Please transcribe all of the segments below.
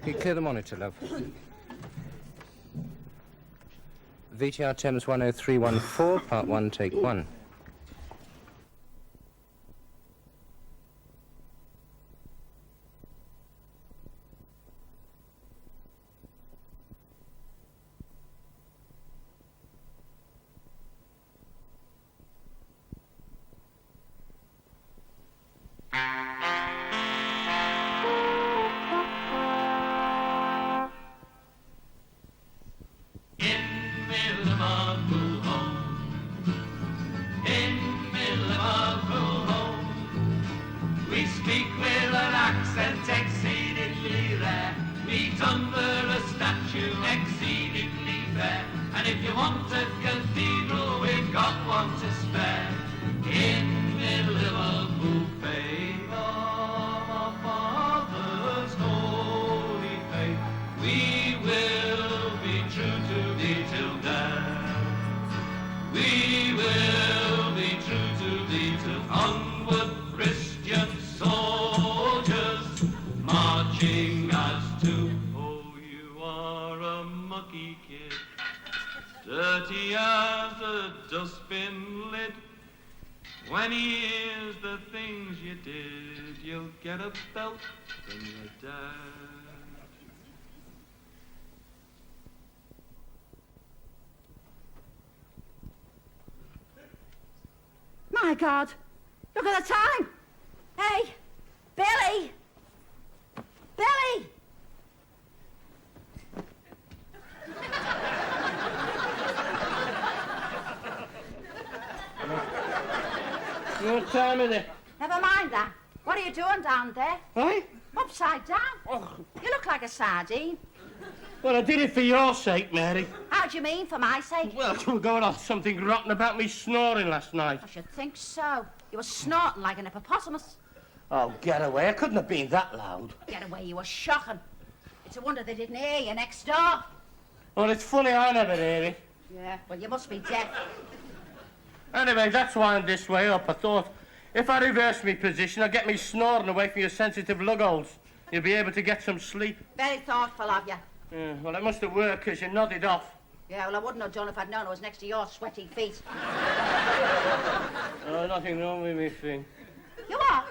You clear the monitor, love. VTR Thames 10314, part 1, take 1. Dirty as a dustbin lid. When he hears the things you did, you'll get a belt from your dad. My God, look at the time. Hey, Billy! Billy! What time is it? Never mind that. What are you doing down there? Hey? Upside down. Oh. You look like a sardine. Well, I did it for your sake, Mary. How do you mean, for my sake? Well, you were going on something rotten about me snoring last night. I should think so. You were snorting like an hippopotamus. Oh, get away. I couldn't have been that loud. Get away, you were shocking. It's a wonder they didn't hear you next door. Well, it's funny I never hear it. Yeah, well, you must be deaf. Anyway, that's why I'm this way up. I thought, if I reverse my position, I'll get me snoring away from your sensitive lug holes. You'll be able to get some sleep. Very thoughtful of you. Yeah, well, it must have worked, because you nodded off. Yeah, well, I wouldn't have done if I'd known it was next to your sweaty feet. Oh, nothing wrong with me feet. You what?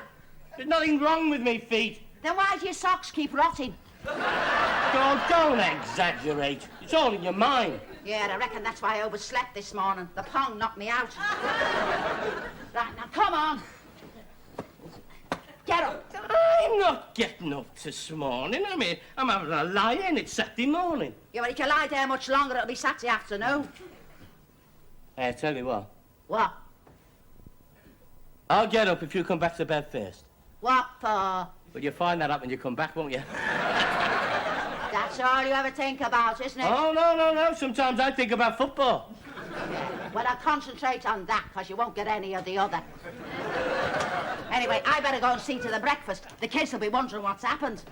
There's nothing wrong with me feet. Then why do your socks keep rotting? Don't exaggerate. It's all in your mind. Yeah, I reckon that's why I overslept this morning. The pong knocked me out. Right, now, come on. Get up. I'm not getting up this morning. I'm having a lie-in. It's Saturday morning. Yeah, well, if you lie there much longer, it'll be Saturday afternoon. I tell you what. What? I'll get up if you come back to bed first. What for? Well, you'll find that out when you come back, won't you? That's all you ever think about, isn't it? Oh, no. Sometimes I think about football. Yeah. Well, I'll concentrate on that, because you won't get any of the other. Anyway, I better go and see to the breakfast. The kids will be wondering what's happened.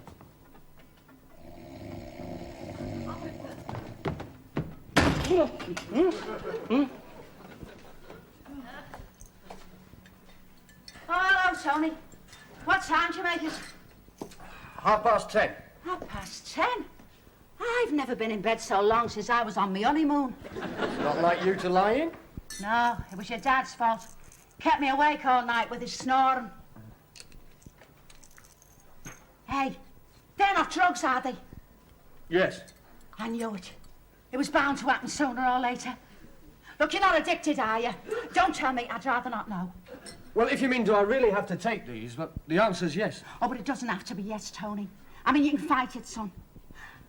Oh, hello, Tony. What time do you make it? 10:30. 10:30? I've never been in bed so long since I was on my honeymoon. Not like you to lie in? No, it was your dad's fault. Kept me awake all night with his snoring. Hey, they're not drugs, are they? Yes. I knew it. It was bound to happen sooner or later. Look, you're not addicted, are you? Don't tell me. I'd rather not know. Well, if you mean, do I really have to take these? Well, the answer's yes. Oh, but it doesn't have to be yes, Tony. I mean, you can fight it, son.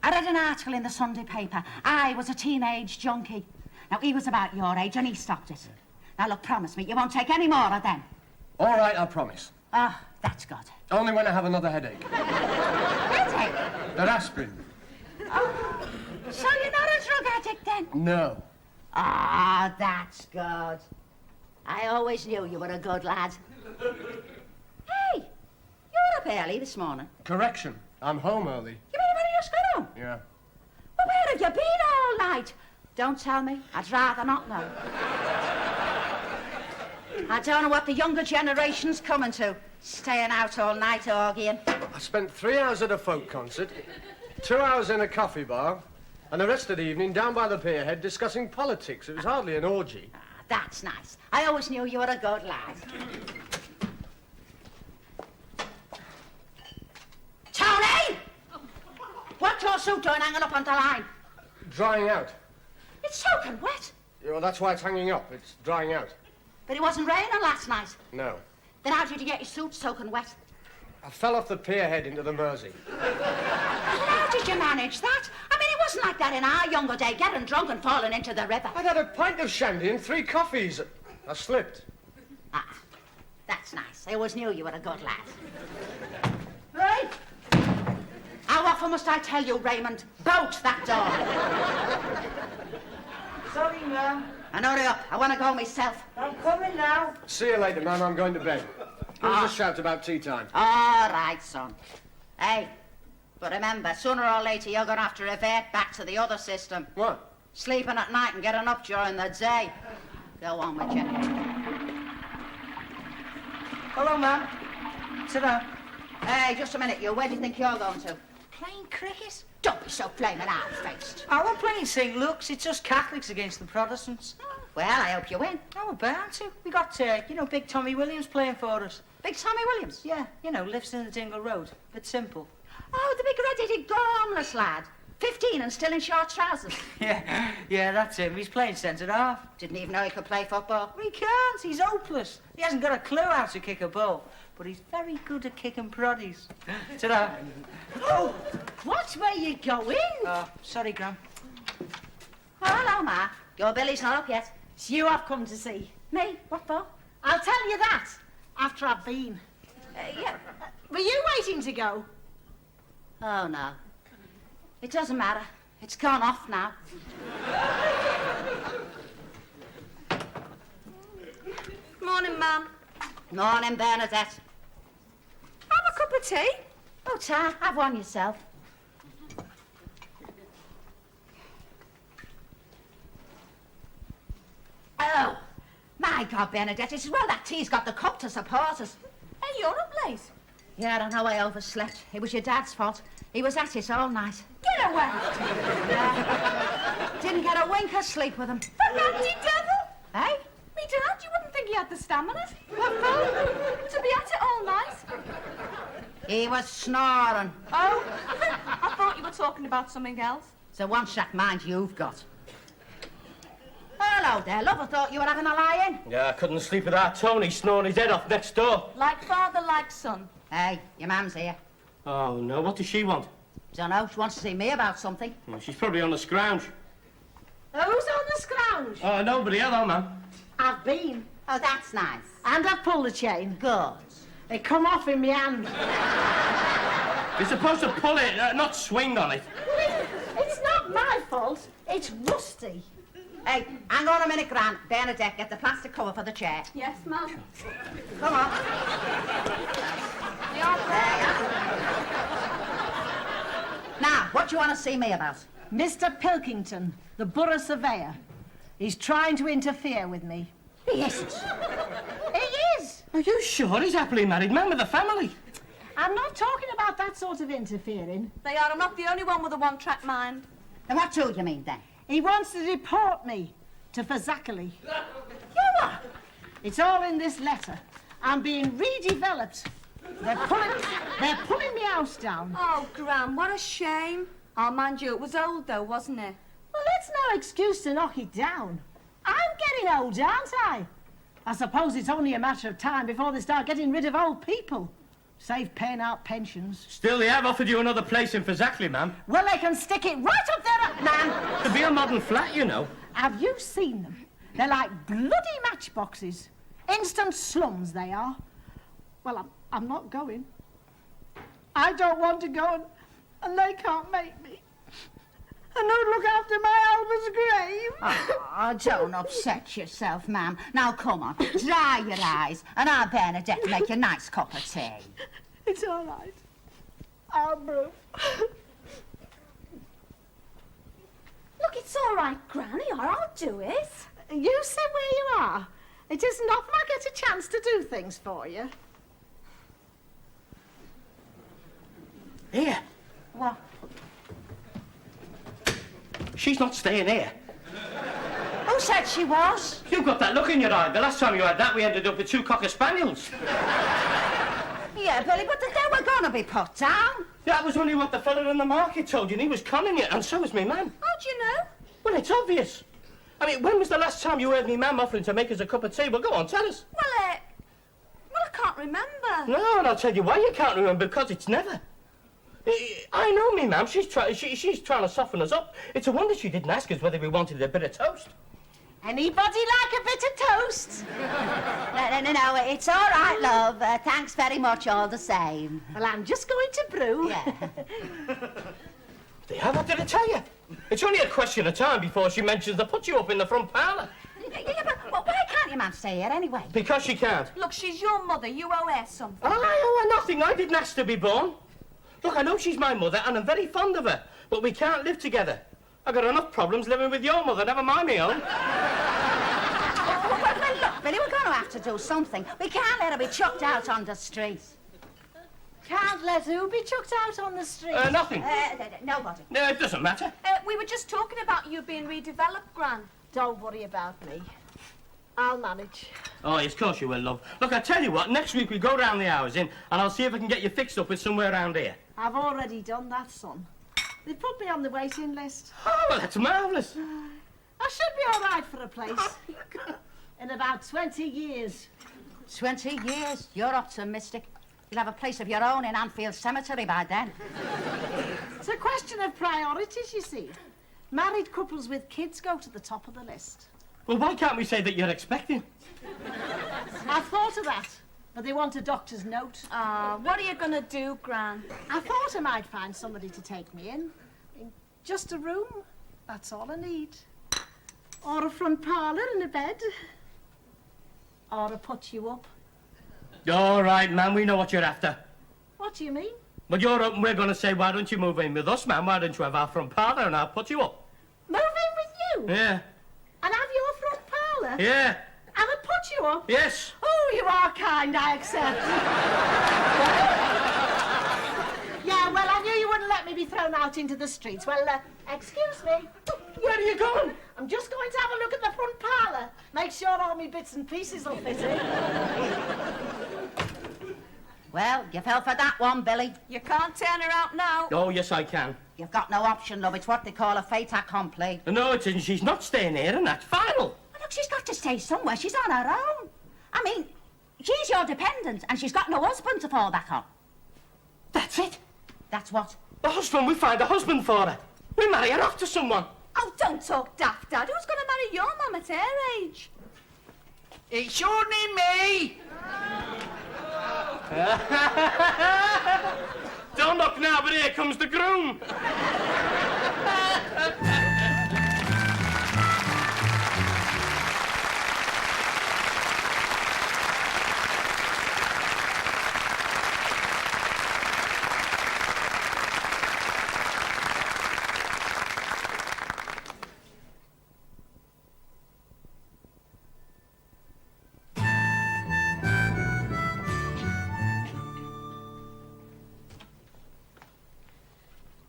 I read an article in the Sunday paper. I was a teenage junkie. Now, he was about your age and he stopped it. Now, look, promise me you won't take any more of them. All right, I promise. Ah, that's good. Only when I have another headache. Headache? That aspirin. Oh, so you're not a drug addict, then? No. Ah, that's good. I always knew you were a good lad. Hey, you're up early this morning. Correction. I'm home early. You mean you've only just got home? Yeah. Well, where have you been all night? Don't tell me. I'd rather not know. I don't know what the younger generation's coming to. Staying out all night arguing. I spent 3 hours at a folk concert. 2 hours in a coffee bar, and the rest of the evening down by the pierhead discussing politics. It was hardly an orgy. Ah, that's nice. I always knew you were a good lad. Tony! What's your suit doing hanging up on the line? Drying out. It's soaking wet. Yeah, well, that's why it's hanging up. It's drying out. But it wasn't raining last night. No. Then how did you get your suit soaking wet? I fell off the pierhead into the Mersey. Well, how did you manage that? I mean, it wasn't like that in our younger day, getting drunk and falling into the river. I'd had a pint of shandy and 3 coffees. I slipped. Ah, that's nice. I always knew you were a good lad. Right. How often must I tell you, Raymond? Bolt that door. Sorry, ma'am. And hurry up. I want to go myself. I'm coming now. See you later, ma'am. I'm going to bed. Give us a shout about tea time. All right, son. Hey, but remember, sooner or later you're going to have to revert back to the other system. What? Sleeping at night and getting up during the day. Go on with you. Hello, ma'am. Sit down. Hey, just a minute, you. Where do you think you're going to? Playing cricket? Don't be so flaming hard-faced. I won't play in St. Luke's. It's just Catholics against the Protestants. Well, I hope you win. Oh, we're bound to. We got, Big Tommy Williams playing for us. Big Tommy Williams? Yeah, lives in the Dingle Road. Bit simple. Oh, the big red-headed gormless lad. 15 and still in short trousers. Yeah, that's him. He's playing centre-half. Didn't even know he could play football. He can't. He's hopeless. He hasn't got a clue how to kick a ball. But he's very good at kicking proddies. Ta-da. Oh, what way you going? Oh, sorry, Gran. Oh, hello, Ma. Your Billy's not up yet. It's you I've come to see. Me? What for? I'll tell you that after I've been. Yeah. Were you waiting to go? Oh, no. It doesn't matter. It's gone off now. Morning, Mum. Morning, Bernadette. Have a cup of tea. Oh, Ta, have one yourself. Oh, my God, Bernadette, it's well that tea's got the cup to support us. Hey, you're up late. Yeah, I know I overslept. It was your dad's fault. He was at it all night. Get away. Didn't get a wink of sleep with him. The randy devil. Eh? Me dad, you wouldn't think he had the stamina. What for? To be at it all night. He was snoring. Oh, I thought you were talking about something else. It's a one-shack mind you've got. Hello there, love. I thought you were having a lie-in. Yeah, I couldn't sleep without Tony snoring his head off next door. Like father, like son. Hey, your mum's here. Oh, no, what does she want? Dunno, she wants to see me about something. Well, she's probably on the scrounge. Who's on the scrounge? Oh, nobody. Hello, man. I've been. Oh, that's nice. And I've pulled the chain. Good. It come off in my hand. You're supposed to pull it, not swing on it. It's not my fault. It's rusty. Hey, hang on a minute, Gran. Bernadette, get the plastic cover for the chair. Yes, Mum. Come on. Now, what do you want to see me about? Mr. Pilkington, the borough surveyor. He's trying to interfere with me. He isn't. He is. Are you sure he's happily married man with a family? I'm not talking about that sort of interfering. They are. I'm not the only one with a one-track mind. And what do you mean, then? He wants to deport me to Fazakerley. You what? It's all in this letter. I'm being redeveloped. They're pulling my house down. Oh, Gran, what a shame. Oh, mind you, it was old, though, wasn't it? Well, that's no excuse to knock it down. I'm getting old, aren't I? I suppose it's only a matter of time before they start getting rid of old people. Save paying out pensions. Still, they have offered you another place in Fazakerley, ma'am. Well, they can stick it right up there, man. To be a modern flat, you know. Have you seen them? They're like bloody matchboxes. Instant slums, they are. Well, I'm not going. I don't want to go, and they can't make me. And who'd look after my Albert's grave? Oh, don't upset yourself, ma'am. Now, come on, dry your eyes, and I'll Bernadette make you a nice cup of tea. It's all right. I'll brew. Look, it's all right, Granny, or I'll do it. You sit where you are. It isn't often I get a chance to do things for you. Here. What? She's not staying here. Who said she was? You've got that look in your eye. The last time you had that, we ended up with 2 Cocker Spaniels. Yeah, Billy, but they were going to be put down. That was only what the fella in the market told you, and he was conning you, and so was me man. How'd you know? Well, it's obvious. I mean, when was the last time you heard me mam offering to make us a cup of tea? Well, go on, tell us. Well, I can't remember. No, and I'll tell you why you can't remember, because it's never. I know me mam, she's trying to soften us up. It's a wonder she didn't ask us whether we wanted a bit of toast. Anybody like a bit of toast? No, it's all right, love. Thanks very much all the same. Well, I'm just going to brew. Yeah. Yeah, what did I tell you? It's only a question of time before she mentions to put you up in the front parlour. Yeah, but why can't your man stay here anyway? Because she can't. Look, she's your mother. You owe her something. I owe her nothing. I didn't ask to be born. Look, I know she's my mother, and I'm very fond of her, but we can't live together. I've got enough problems living with your mother, never mind me own. Well, look, Billy, we're going to have to do something. We can't let her be chucked out on the street. Can't let who be chucked out on the street? Nothing. Nobody. No, it doesn't matter. We were just talking about you being redeveloped, Gran. Don't worry about me. I'll manage. Oh, yes, of course you will, love. Look, I tell you what, next week we go round the housing, and I'll see if I can get you fixed up with somewhere around here. I've already done that, son. They put me on the waiting list. Oh, well, that's marvellous. I should be all right for a place. In about 20 years. 20 years? You're optimistic. You'll have a place of your own in Anfield Cemetery by then. It's a question of priorities, you see. Married couples with kids go to the top of the list. Well, why can't we say that you're expecting? I thought of that, but they want a doctor's note. What are you going to do, Gran? I thought I might find somebody to take me in. Just a room, that's all I need. Or a front parlour and a bed. Or a put you up. All right, man, we know what you're after. What do you mean? But you're up and we're going to say, why don't you move in with us, man? Why don't you have our front parlour and I'll put you up? Move in with you? Yeah. And have your front parlour? Yeah. And I put you up? Yes. Oh, you are kind, I accept. Yeah, well, I knew you wouldn't let me be thrown out into the streets. Well, excuse me. Where are you going? I'm just going to have a look at the front parlour. Make sure all my bits and pieces will fit in. Well, you fell for that one, Billy. You can't turn her out now. Oh, yes, I can. You've got no option, love. It's what they call a fait accompli. No, it isn't. She's not staying here, and that's final. Well, look, she's got to stay somewhere. She's on her own. I mean, she's your dependent, and she's got no husband to fall back on. That's it. That's what? The husband, we find a husband for her. We marry her off to someone. Oh, don't talk daft, Dad. Who's going to marry your mum at her age? It shouldn't me. Don't look now, but here comes the groom.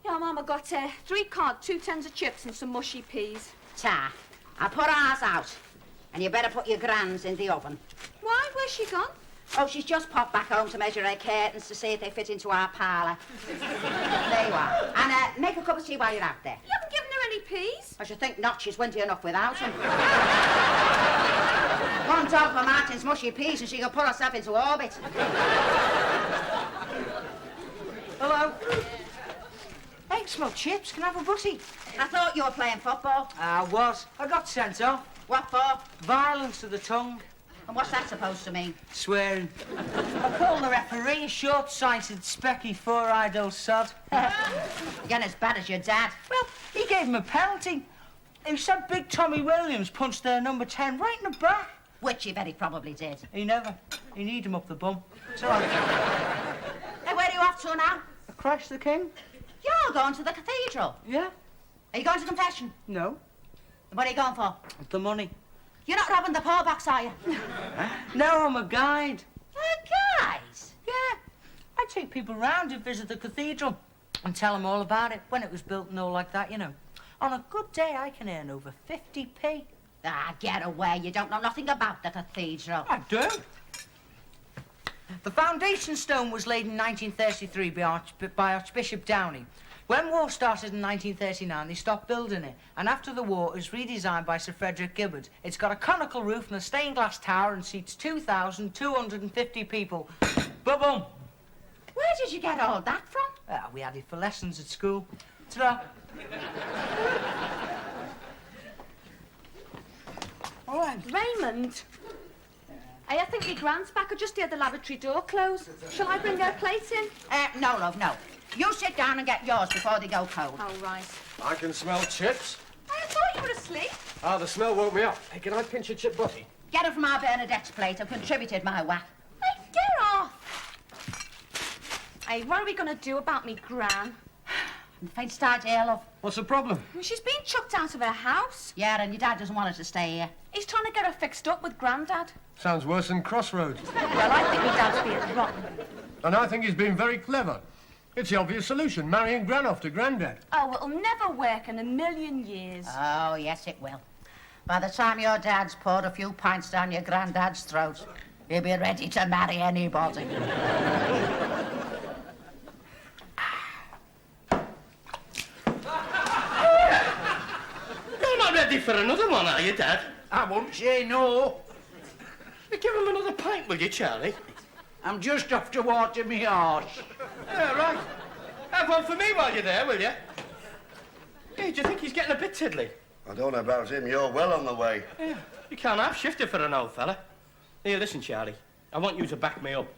Your Mama got 3 cod, 2 tins of chips and some mushy peas. Ta. I put ours out. And you better put your grands in the oven. Why? Where's she gone? Oh, she's just popped back home to measure her curtains to see if they fit into our parlour. There you are. And make a cup of tea while you're out there. You haven't given her any peas. I should think not. She's windy enough without them. One dog for Martin's mushy peas and she can put herself into orbit. Hello. Hey, smell chips. Can I have a butty? I thought you were playing football. I was. I got sent off. What for? Violence of the tongue. And what's that supposed to mean? Swearing. I called the referee a short-sighted, specky, four-eyed old sod. Again, as bad as your dad. Well, he gave him a penalty. He said Big Tommy Williams punched their number 10 right in the back. Which he very probably did. He never. He need him up the bum. It's all right. Hey, where are you off to now? Christ the King? You're going to the cathedral. Yeah? Are you going to confession? No. What are you going for? The money. You're not robbing the poor box, are you? No, I'm a guide. Guys. Yeah. I take people round who visit the cathedral and tell them all about it, when it was built and all like that, you know. On a good day, I can earn over 50p. Ah, get away. You don't know nothing about the cathedral. I do. The foundation stone was laid in 1933 by Archbishop Downey. When war started in 1939, they stopped building it. And after the war, it was redesigned by Sir Frederick Gibbard. It's got a conical roof and a stained glass tower and seats 2,250 people. Boom! Where did you get all that from? We had it for lessons at school. Ta-da. All right. Raymond. Hey, I think your Grand's back. I just heard the lavatory door close. Shall I bring her plate in? No, love, no. You sit down and get yours before they go cold. Oh, right. I can smell chips. I thought you were asleep. Ah, the smell woke me up. Hey, can I pinch a chip butty? Get it from our Bernadette's plate. I've contributed my whack. Hey, get off. Hey, what are we going to do about me Gran? I'm faint start here, love. What's the problem? She's been chucked out of her house. Yeah, and your dad doesn't want her to stay here. He's trying to get her fixed up with Grandad. Sounds worse than Crossroads. Well, I think my dad's being rotten. And I think he's been very clever. It's the obvious solution, marrying Gran off to Grandad. Oh, it'll never work in a million years. Oh, yes, it will. By the time your dad's poured a few pints down your granddad's throat, he'll be ready to marry anybody. You're not ready for another one, are you, Dad? I won't say no. Give him another pint, will you, Charlie? I'm just off to water me horse. Yeah, right. Have one for me while you're there, will you? Hey, do you think he's getting a bit tiddly? I don't know about him. You're well on the way. Yeah, you can't have shifted for an old fella. Here, listen, Charlie. I want you to back me up.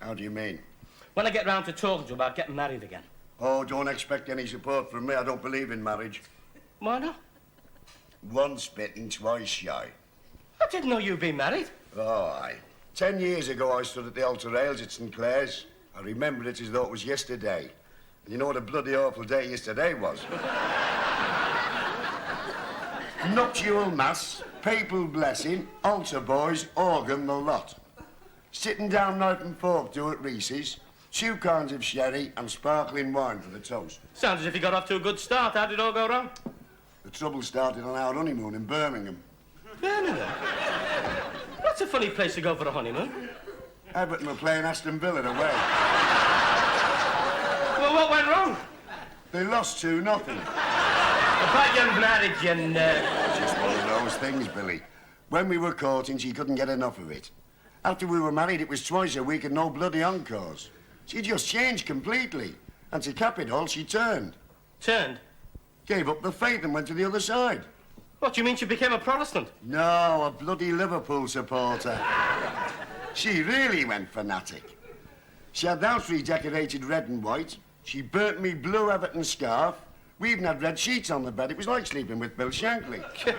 How do you mean? When I get round to talking to you about getting married again. Oh, don't expect any support from me. I don't believe in marriage. Why not? Once bitten, twice shy. I didn't know you'd been married. Oh, aye. 10 years ago, I stood at the altar rails at St. Clair's. I remember it as though it was yesterday. And you know what a bloody awful day yesterday was? Nuptial mass, papal blessing, altar boys, organ, the lot. Sitting down knife and fork to at Reese's, 2 kinds of sherry and sparkling wine for the toast. Sounds as if you got off to a good start. How did it all go wrong? The trouble started on our honeymoon in Birmingham. Birmingham? That's a funny place to go for a honeymoon. Everton were playing Aston Villa away. Well, what went wrong? They lost 2-0. About your marriage and, Just one of those things, Billy. When we were courting, she couldn't get enough of it. After we were married, it was twice a week and no bloody encores. She just changed completely. And to cap it all, she turned. Turned? Gave up the faith and went to the other side. What, do you mean she became a Protestant? No, a bloody Liverpool supporter. She really went fanatic. She had the house redecorated red and white. She burnt me blue Everton scarf. We even had red sheets on the bed. It was like sleeping with Bill Shankly. You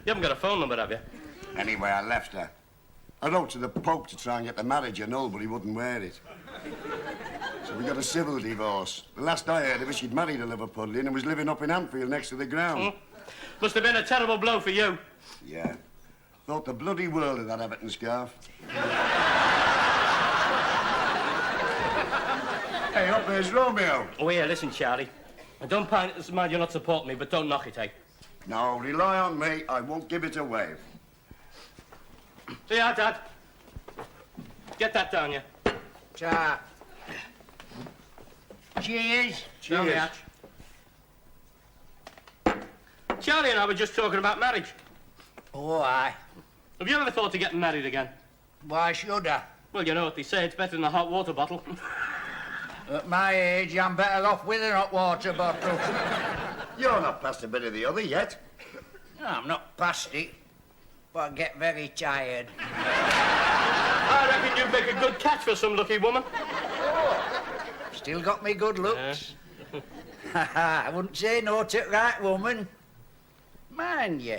haven't got a phone number, have you? Anyway, I left her. I wrote to the Pope to try and get the marriage annulled, but he wouldn't wear it. So we got a civil divorce. The last I heard of her, she'd married a Liverpudlian and was living up in Anfield next to the ground. Must have been a terrible blow for you. Yeah. Thought the bloody world of that Everton scarf. Hey, up there's Romeo. Oh, here, listen, Charlie. I don't mind you're not supporting me, but don't knock it, eh? No, rely on me. I won't give it away. See ya, Dad. Get that down, yeah? Ta. Cheers. Down the hatch. Charlie and I were just talking about marriage. Oh, aye. Have you ever thought of getting married again? Why should I? Well, you know what they say, it's better than a hot water bottle. At my age, I'm better off with a hot water bottle. You're not past a bit of the other yet. No, I'm not past it, but I get very tired. I reckon you'd make a good catch for some lucky woman. Still got me good looks. I wouldn't say no to the right woman. Mind you,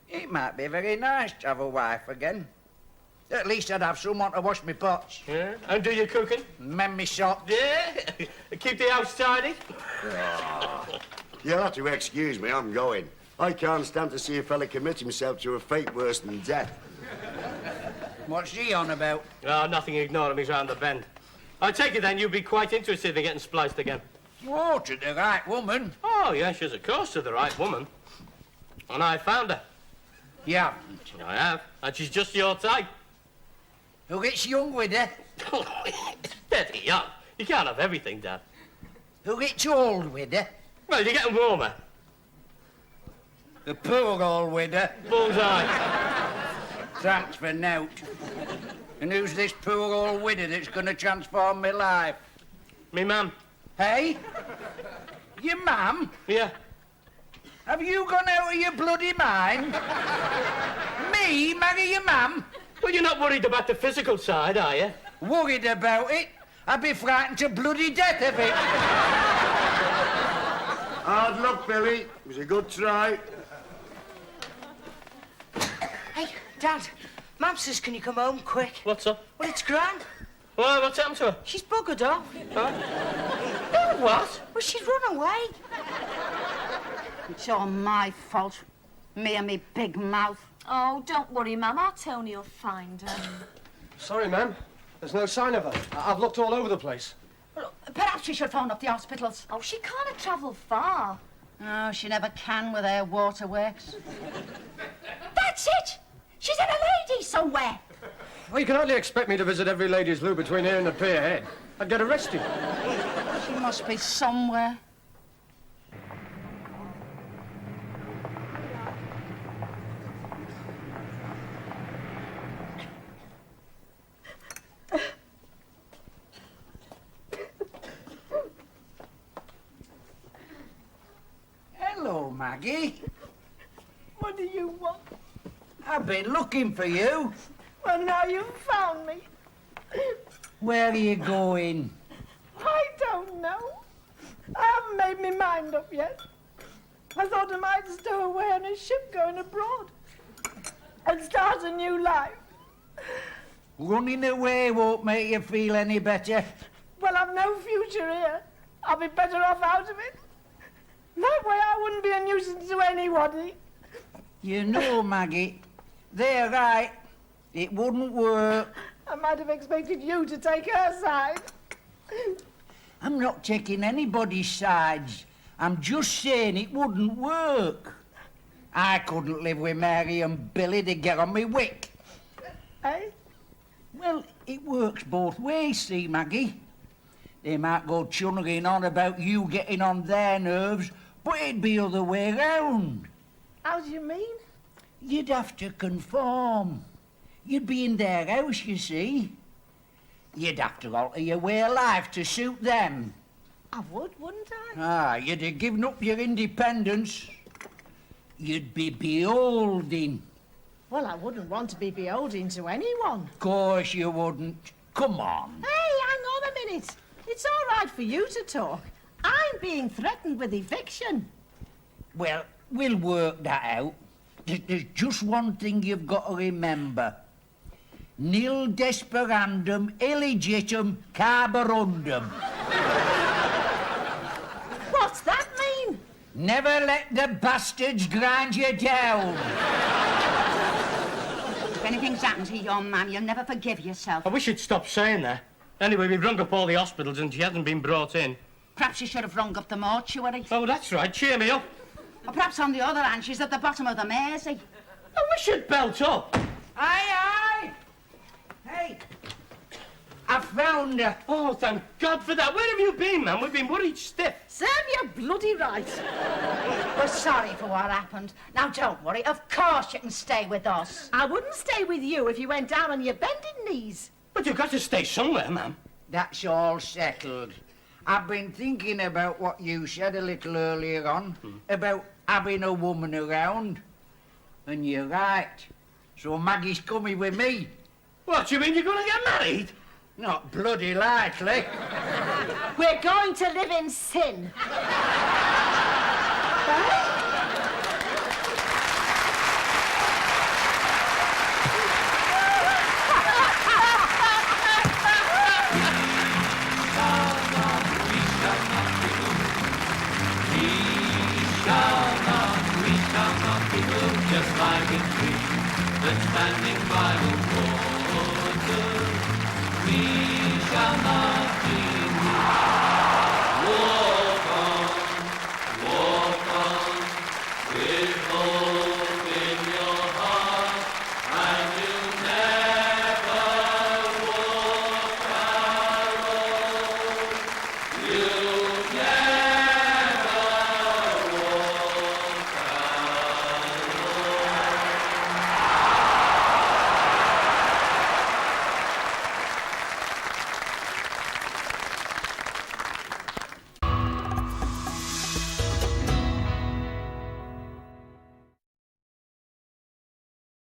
it might be very nice to have a wife again. At least I'd have someone to wash me pots. Yeah? And do your cooking? Mend me socks. Yeah? Keep the house tidy? You'll have to excuse me, I'm going. I can't stand to see a fella commit himself to a fate worse than death. What's he on about? Oh, nothing, ignore him, he's round the bend. I take it then you'd be quite interested in getting spliced again. Oh, to the right woman. Oh, yes, she's of course to the right woman. And I found her. You haven't. I have. And she's just your type. Who gets young with her? Steady young. You can't have everything, Dad. Who gets old with her? Well, you get warmer. The poor old with her. Bullseye. Thanks for nout. And who's this poor old widow that's going to transform my life? Me mum. Hey? Your mum? Yeah. Have you gone out of your bloody mind? Me marry your mum? Well, you're not worried about the physical side, are you? Worried about it? I'd be frightened to bloody death of it. Hard luck, Billy. It was a good try. Hey, Dad, Mum says can you come home quick? What's up? Well, it's Gran. Well, what's happened to her? She's buggered off. Huh? What? Well, she's run away. It's all my fault. Me and me big mouth. Oh, don't worry, Mum. Our Tony will find her. Sorry, ma'am. There's no sign of her. I've looked all over the place. Well, perhaps we should phone up the hospitals. Oh, she can't have travelled far. Oh, she never can with her waterworks. That's it! She's in a lady somewhere. Well, you can hardly expect me to visit every ladies' loo between here and the pier head. I'd get arrested. She must be somewhere. Hello, Maggie. What do you want? I've been looking for you. Well, now you've found me. Where are you going? I don't know. I haven't made my mind up yet. I thought I might stow away on a ship going abroad and start a new life. Running away won't make you feel any better. Well, I've no future here. I'll be better off out of it. That way I wouldn't be a nuisance to anybody. You know, Maggie, they're right. It wouldn't work. I might have expected you to take her side. I'm not taking anybody's sides. I'm just saying it wouldn't work. I couldn't live with Mary and Billy to get on me wick. Eh? Well, it works both ways, see, Maggie. They might go chunnering on about you getting on their nerves, but it'd be other way round. How do you mean? You'd have to conform. You'd be in their house, you see. You'd have to alter your way of life to suit them. I would, wouldn't I? Ah, you'd have given up your independence. You'd be beholden. Well, I wouldn't want to be beholden to anyone. Of course you wouldn't. Come on. Hey, hang on a minute. It's all right for you to talk. I'm being threatened with eviction. Well, we'll work that out. There's just one thing you've got to remember. Nil desperandum illegitim carborundum. What's that mean? Never let the bastards grind you down. If anything's happened to your mum, you'll never forgive yourself. I wish you'd stop saying that. Anyway, we've rung up all the hospitals and she hasn't been brought in. Perhaps you should have rung up the mortuary. Oh, that's right. Cheer me up. Or perhaps on the other hand, she's at the bottom of the Mersey. I wish you'd belt up. Aye, aye. Hey, I found her. Oh, thank God for that. Where have you been, man? We've been worried stiff. Sam, you're bloody right. We're sorry for what happened. Now, don't worry. Of course you can stay with us. I wouldn't stay with you if you went down on your bended knees. But you've got to stay somewhere, ma'am. That's all settled. I've been thinking about what you said a little earlier on, about having a woman around. And you're right. So Maggie's coming with me. What, you mean you're going to get married? Not bloody likely. We're going to live in sin. Just like a tree that's standing by the water, we shall not be moved.